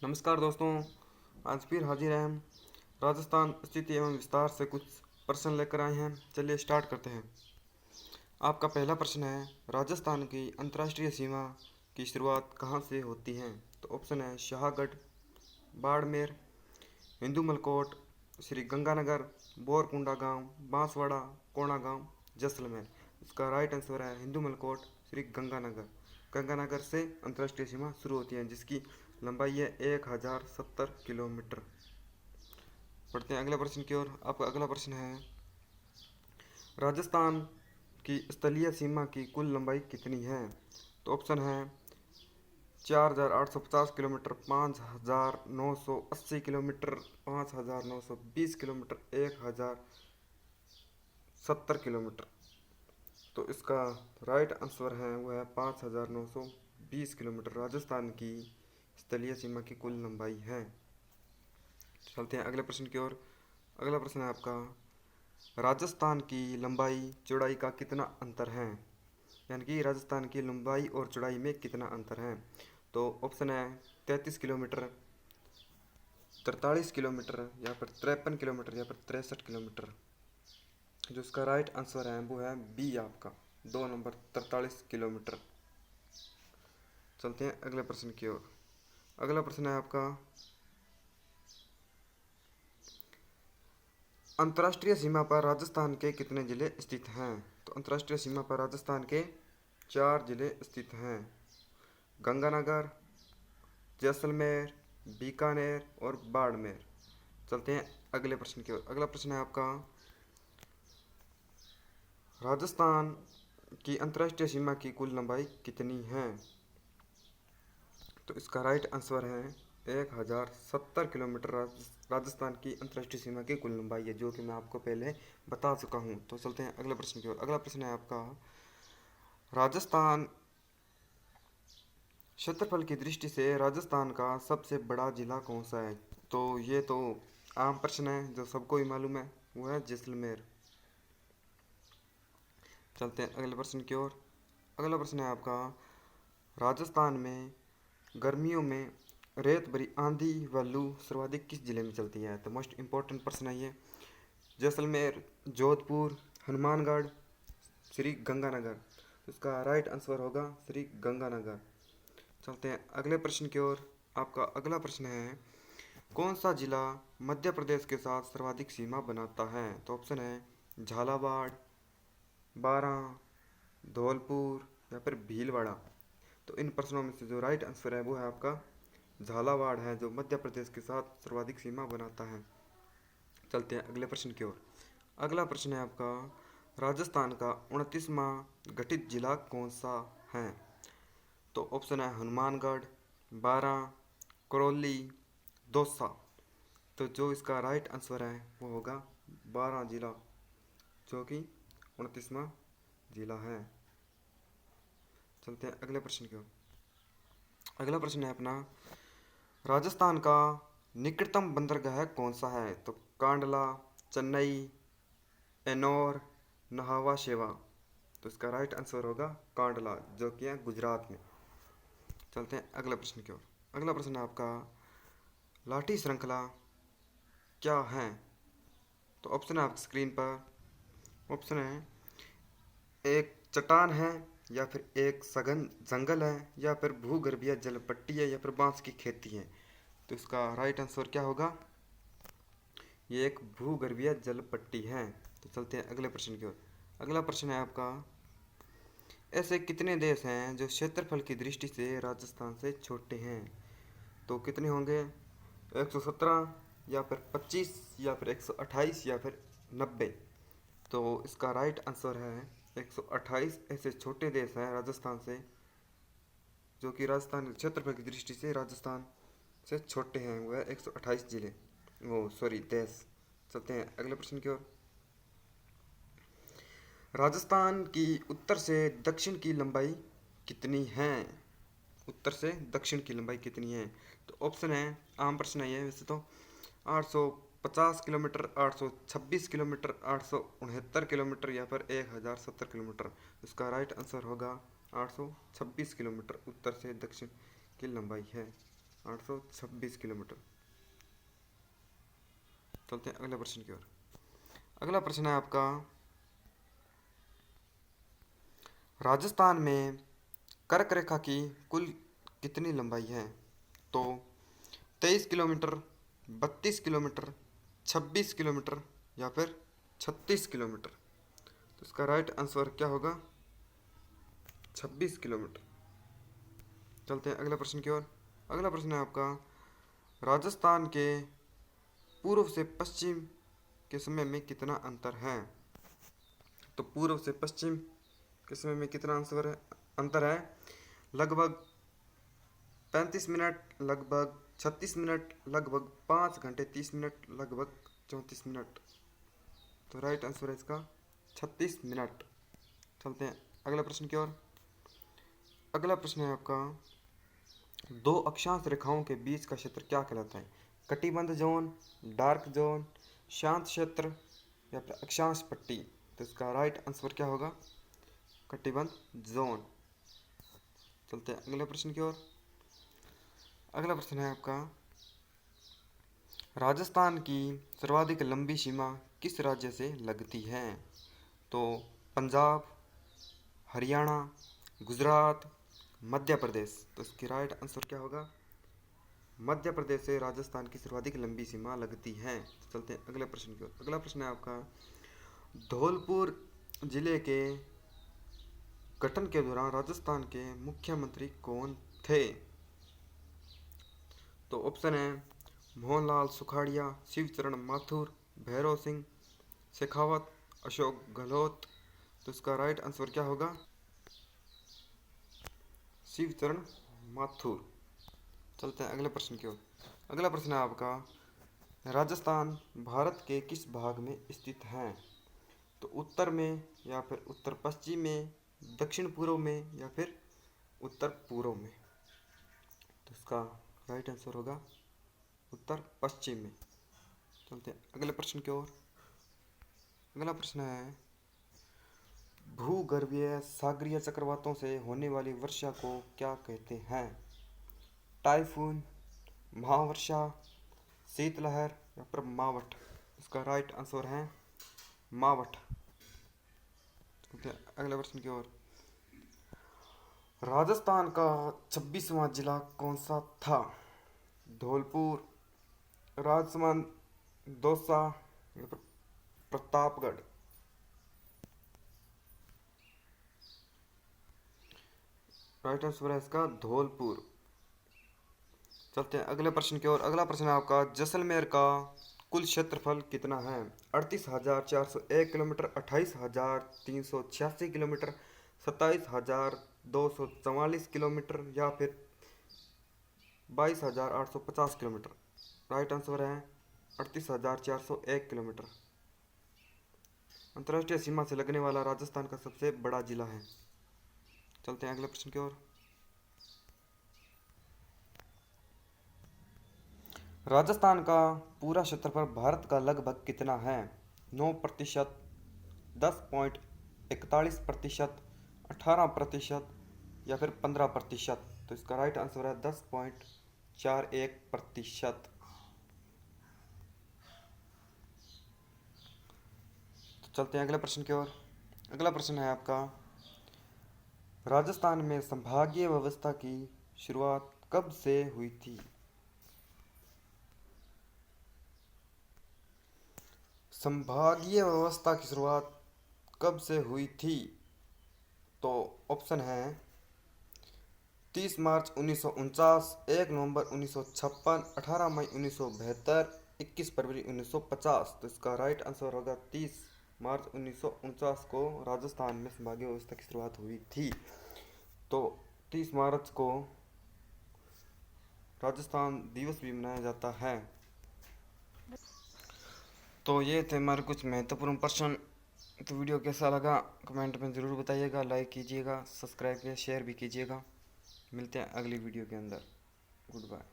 नमस्कार दोस्तों। आज फिर हाजिर हैं हम राजस्थान स्थिति एवं विस्तार से कुछ प्रश्न लेकर आए हैं। चलिए स्टार्ट करते हैं। आपका पहला प्रश्न है, राजस्थान की अंतर्राष्ट्रीय सीमा की शुरुआत कहाँ से होती है? तो ऑप्शन है शाहगढ़, बाड़मेर, हिंदूमलकोट, श्री गंगानगर, बोरकुंडा गांव, बांसवाड़ा, कोणा गांव, जैसलमेर। इसका राइट आंसर है हिंदूमलकोट, श्री गंगानगर। गंगानगर से अंतर्राष्ट्रीय सीमा शुरू होती है जिसकी लंबाई है 1070 किलोमीटर। पढ़ते हैं अगले प्रश्न की ओर। आपका अगला प्रश्न है, राजस्थान की स्थलीय सीमा की कुल लंबाई कितनी है? तो ऑप्शन है 4850 किलोमीटर, 5980 किलोमीटर, 5920 किलोमीटर, 1070 किलोमीटर। तो इसका राइट आंसर है वो है 5920 किलोमीटर राजस्थान की स्थलीय सीमा की कुल लंबाई है। चलते हैं अगले प्रश्न की ओर। अगला प्रश्न है आपका, राजस्थान की लंबाई चौड़ाई का कितना अंतर है? यानी कि राजस्थान की लंबाई और चौड़ाई में कितना अंतर है? तो ऑप्शन है 33 किलोमीटर, 43 किलोमीटर, या फिर 53 किलोमीटर, या फिर 63 किलोमीटर। जो इसका राइट आंसर है वो है बी, आपका 2 नंबर 43 किलोमीटर। चलते हैं अगले प्रश्न की ओर। अगला प्रश्न है आपका, अंतर्राष्ट्रीय सीमा पर राजस्थान के कितने जिले स्थित हैं? तो अंतर्राष्ट्रीय सीमा पर राजस्थान के 4 जिले स्थित हैं, गंगानगर, जैसलमेर, बीकानेर और बाड़मेर। चलते हैं अगले प्रश्न की ओर। अगला प्रश्न है आपका, राजस्थान की अंतर्राष्ट्रीय सीमा की कुल लंबाई कितनी है? तो इसका राइट आंसर है 1070 किलोमीटर राजस्थान की अंतर्राष्ट्रीय सीमा की कुल लंबाई है, जो कि मैं आपको पहले बता चुका हूँ। तो चलते हैं अगले प्रश्न की ओर। अगला प्रश्न है आपका, राजस्थान क्षेत्रफल की दृष्टि से राजस्थान का सबसे बड़ा जिला कौन सा है? तो ये तो आम प्रश्न है जो सबको ही मालूम है, वो है जैसलमेर। चलते हैं अगले प्रश्न की ओर। अगला प्रश्न है आपका, राजस्थान में गर्मियों में रेत भरी आंधी व लू सर्वाधिक किस जिले में चलती है? तो मोस्ट इम्पोर्टेंट प्रश्न है ये। जैसलमेर, जोधपुर, हनुमानगढ़, श्री गंगानगर। तो इसका राइट आंसर होगा श्री गंगानगर। चलते हैं अगले प्रश्न की ओर। आपका अगला प्रश्न है, कौन सा जिला मध्य प्रदेश के साथ सर्वाधिक सीमा बनाता है? तो ऑप्शन है झालावाड़, बारां, धौलपुर, या फिर भीलवाड़ा। तो इन प्रश्नों में से जो राइट आंसर है वो है आपका झालावाड़ है, जो मध्य प्रदेश के साथ सर्वाधिक सीमा बनाता है। चलते हैं अगले प्रश्न की ओर। अगला प्रश्न है आपका, राजस्थान का 29वां गठित जिला कौन सा है? तो ऑप्शन है हनुमानगढ़, बारां, करौली, दौसा। तो जो इसका राइट आंसर है वो होगा बारां जिला, जो कि 29वां जिला है। चलते हैं अगले प्रश्न की ओर। अगला प्रश्न है अपना, राजस्थान का निकटतम बंदरगाह कौन सा है? तो कांडला, चेन्नई, एनोर, नहावा शेवा। तो इसका राइट आंसर होगा कांडला, जो कि है गुजरात में। चलते हैं अगले प्रश्न की ओर। अगला प्रश्न है आपका, लाठी श्रृंखला क्या है? तो ऑप्शन है आपकी स्क्रीन पर। ऑप्शन है, एक चट्टान है, या फिर एक सघन जंगल है, या फिर भूगर्भीय जल पट्टी है, या फिर बांस की खेती है। तो इसका राइट आंसर क्या होगा? ये एक भूगर्भीय जल पट्टी है। तो चलते हैं अगले प्रश्न की ओर। अगला प्रश्न है आपका, ऐसे कितने देश हैं जो क्षेत्रफल की दृष्टि से राजस्थान से छोटे हैं? तो कितने होंगे? 117, या फिर 25, या फिर 128, या फिर 90। तो इसका राइट आंसर है 128 ऐसे छोटे देश हैं राजस्थान से, जो कि राजस्थान के क्षेत्रफल की दृष्टि से राजस्थान से छोटे हैं। वो है 128 जिले, वो सॉरी देश। चलते हैं अगले प्रश्न की ओर। राजस्थान की उत्तर से दक्षिण की लंबाई कितनी है? उत्तर से दक्षिण की लंबाई कितनी है? तो ऑप्शन है, आम प्रश्न है ये वैसे तो, 850 किलोमीटर, 826 किलोमीटर, 869 किलोमीटर, या फिर 1070 किलोमीटर। इसका राइट आंसर होगा 826 किलोमीटर उत्तर से दक्षिण की लंबाई है। 826 किलोमीटर। चलते हैं अगले प्रश्न की ओर। अगला प्रश्न है आपका, राजस्थान में कर्क रेखा की कुल कितनी लंबाई है? तो 23 किलोमीटर, 32 किलोमीटर, 26 किलोमीटर या फिर 36 किलोमीटर। तो इसका राइट आंसर क्या होगा? 26 किलोमीटर। चलते हैं अगले प्रश्न की ओर। अगला प्रश्न है आपका, राजस्थान के पूर्व से पश्चिम के समय में कितना अंतर है? तो पूर्व से पश्चिम के समय में कितना अंतर है? लगभग 35 मिनट, लगभग 36 मिनट, लगभग 5 घंटे 30 मिनट, लगभग 34 मिनट। तो राइट आंसर है इसका 36 मिनट। चलते हैं अगले प्रश्न की ओर। अगला प्रश्न है आपका, दो अक्षांश रेखाओं के बीच का क्षेत्र क्या कहलाता है? कटिबंध जोन, डार्क जोन, शांत क्षेत्र या फिर अक्षांश पट्टी। तो इसका राइट आंसर क्या होगा? कटिबंध जोन। चलते हैं अगले प्रश्न की ओर। अगला प्रश्न है आपका, राजस्थान की सर्वाधिक लंबी सीमा किस राज्य से लगती है? तो पंजाब, हरियाणा, गुजरात, मध्य प्रदेश। तो इसकी राइट आंसर क्या होगा? मध्य प्रदेश से राजस्थान की सर्वाधिक लंबी सीमा लगती है। चलते हैं अगले प्रश्न की ओर। अगला प्रश्न है आपका, धौलपुर जिले के गठन के दौरान राजस्थान के मुख्यमंत्री कौन थे? तो ऑप्शन है मोहनलाल सुखाड़िया, शिवचरण माथुर, भैरव सिंह शेखावत, अशोक गहलोत। तो इसका राइट आंसर क्या होगा? शिवचरण माथुर। चलते हैं अगले प्रश्न की ओर। अगला प्रश्न है आपका, राजस्थान भारत के किस भाग में स्थित है? तो उत्तर में या फिर उत्तर पश्चिम में, दक्षिण पूर्व में या फिर उत्तर पूर्व में। तो इसका राइट आंसर होगा उत्तर पश्चिम में। चलते हैं अगले प्रश्न की ओर। अगला प्रश्न है, भूगर्भीय सागरीय चक्रवातों से होने वाली वर्षा को क्या कहते हैं? टाइफून, महावर्षा, शीतलहर या फिर मावठ। इसका राइट आंसर है मावठ। अगले प्रश्न की ओर। राजस्थान का 26वां जिला कौन सा था? धौलपुर, राजसमंद, दौसा या फिर प्रतापगढ़। राइट आंसर है इसका धौलपुर। चलते हैं अगले प्रश्न की ओर। अगला प्रश्न है आपका, जैसलमेर का कुल क्षेत्रफल कितना है? 38,401 किलोमीटर, 28,386 किलोमीटर, 27,244 किलोमीटर या फिर 22,850 किलोमीटर। राइट आंसर है 38,401 किलोमीटर। अंतर्राष्ट्रीय सीमा से लगने वाला राजस्थान का सबसे बड़ा जिला है। चलते हैं अगले प्रश्न की ओर। राजस्थान का पूरा क्षेत्रफल भारत का लगभग कितना है? 9%, 10.41%, 18% या फिर 15%। तो इसका राइट आंसर है 10.41%। तो चलते हैं अगले प्रश्न की ओर। अगला प्रश्न है आपका, राजस्थान में संभागीय व्यवस्था की शुरुआत कब से हुई थी? संभागीय व्यवस्था की शुरुआत कब से हुई थी? तो ऑप्शन है 30 मार्च 1949, 1 नवंबर 1956, 18 मई 1972, 21 फरवरी 1950। तो इसका राइट आंसर होगा 30 मार्च 1949 को राजस्थान में संभागीय व्यवस्था की शुरुआत हुई थी। तो 30 मार्च को राजस्थान दिवस भी मनाया जाता है। तो ये थे हमारे कुछ महत्वपूर्ण प्रश्न। तो वीडियो कैसा लगा कमेंट में ज़रूर बताइएगा, लाइक कीजिएगा, सब्सक्राइब या शेयर भी कीजिएगा। मिलते हैं अगली वीडियो के अंदर। Good bye.